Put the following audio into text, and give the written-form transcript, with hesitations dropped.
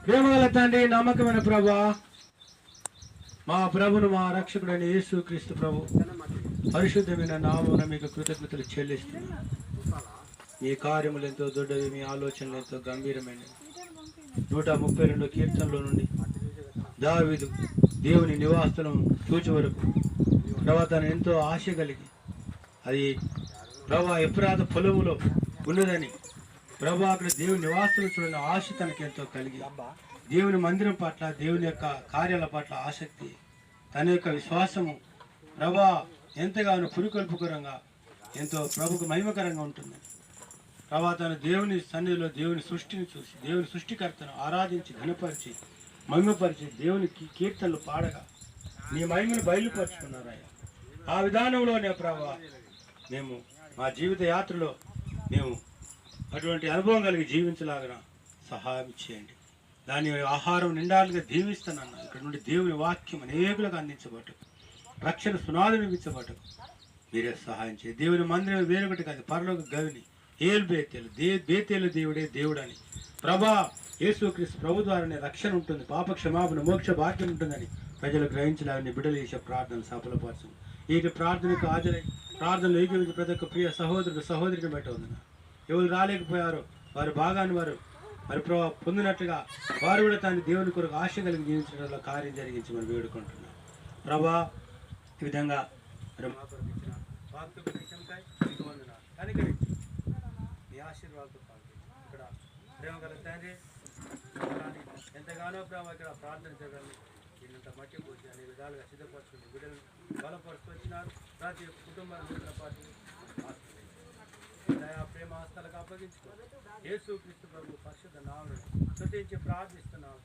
ప్రేమగల తండ్రి, నమ్మకమైన ప్రభా, మా ప్రభును మా రక్షకుడైన యేసు క్రీస్తు ప్రభు పరిశుద్ధమైన నామమున మీకు కృతజ్ఞతలు చెల్లిస్తున్నాను. మీ కార్యములు ఎంతో దొడ్డవి, మీ ఆలోచనలు ఎంతో గంభీరమైనవి. 132 కీర్తనలో నుండి దావీదు దేవుని నివాసనం చూచే వరకు ప్రభా తను ఎంతో ఆశ కలిగి, అది ప్రభా ఎఫ్రాత పొలములో ఉన్నదని ప్రభా అక్కడ దేవుని నివాసం చూడని ఆశ తనకి ఎంతో కలిగి, దేవుని మందిరం పట్ల, దేవుని యొక్క కార్యాల పట్ల ఆసక్తి, తన యొక్క విశ్వాసము ప్రభా ఎంతగానో పురుకొల్పుకరంగా ఎంతో ప్రభుకు మహిమకరంగా ఉంటుంది. ప్రభా తను దేవుని సన్నిధిలో దేవుని సృష్టిని చూసి, దేవుని సృష్టికర్తను ఆరాధించి ఘనపరిచి మహిమపరిచి దేవుని కీర్తనలు పాడగా నీ మహిమను బయలుపరుచుకున్నారయ్యా. ఆ విధానంలోనే ప్రభా మేము మా జీవిత యాత్రలో మేము అటువంటి అనుభవం కలిగి జీవించలాగిన సహాయం చేయండి. దాని ఆహారం నిండాలుగా దీవిస్తానన్న ఇక్కడ నుండి దేవుని వాక్యం అనేకులకు అందించబట్టు, రక్షణ సునాదులు ఇవ్వించబట్టు మీరే సహాయం చేయండి. దేవుని మందిరం వేరొకటి కాదు, పరలోక గవిని ఏలు బేతేలు దేవుడే దేవుడని ప్రభా యేసుక్రీస్తు ప్రభు ద్వారానే రక్షణ ఉంటుంది, పాప క్షమాపణ మోక్ష భాగ్యం ఉంటుందని ప్రజలు గ్రహించలాలని బిడ్డలు చేసే ప్రార్థనలు సఫలపరచు. ఈ ప్రార్థనకు హాజరై ప్రార్థనలు ఏకీవించి ప్రతి ఒక్క ప్రియ సహోదరుడు సహోదరికి బట్టి ఉంది. ఎవరు రాలేకపోయారో వారి భాగాన్ని వారు పొందినట్లుగా వారు కూడా తాను దేవుని కొరకు ఆశ కలిగి జీవించడంలో కార్యం జరిగించి మనం వేడుకుంటున్నాం. ప్రభా ఈ విధంగా మీ ఆశీర్వాదాలతో ఇక్కడ ప్రేమ గల తండ్రి ఎంతగానో ప్రభావ ఇక్కడ ప్రార్థన చేయగలని దీనంత మట్టి పోసి అనే విధాలుగా సిద్ధపరచుకుని బిడ్డలను బలపరుస్తూ వచ్చినారు. ప్రతి ఒక్క కుటుంబాన్ని దయా ప్రేమ హస్తాలకు అప్పగించుకోవాలి. యేసుక్రీస్తు ప్రభు పరిశుద్ధ నామమున స్తుతించి ప్రార్థిస్తున్నాం.